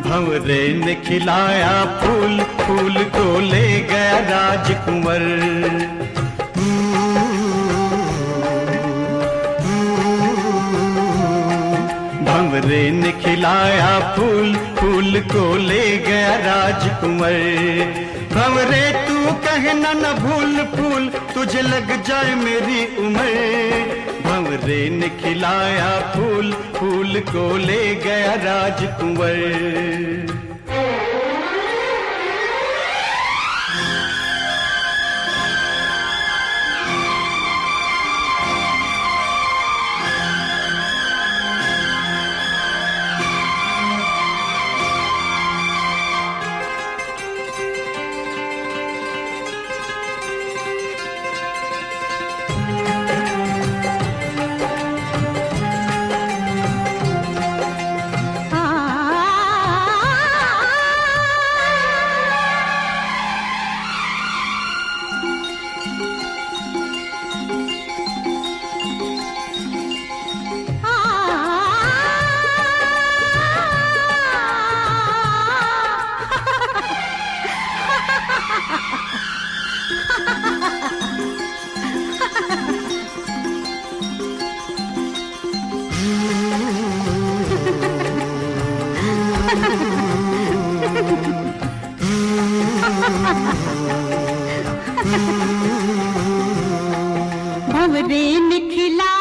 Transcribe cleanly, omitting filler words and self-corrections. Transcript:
भंवरे ने खिलाया फूल, फूल को ले गया राजकुंवर। भंवरे ने खिलाया फूल, फूल को ले गया राजकुंवर। भंवरे तू कहना न भूल फूल, तुझे लग जाए मेरी उम्र। भंवरे ने खिलाया फूल, फूल को ले गया राजकुंवर। भंवरे ने खिला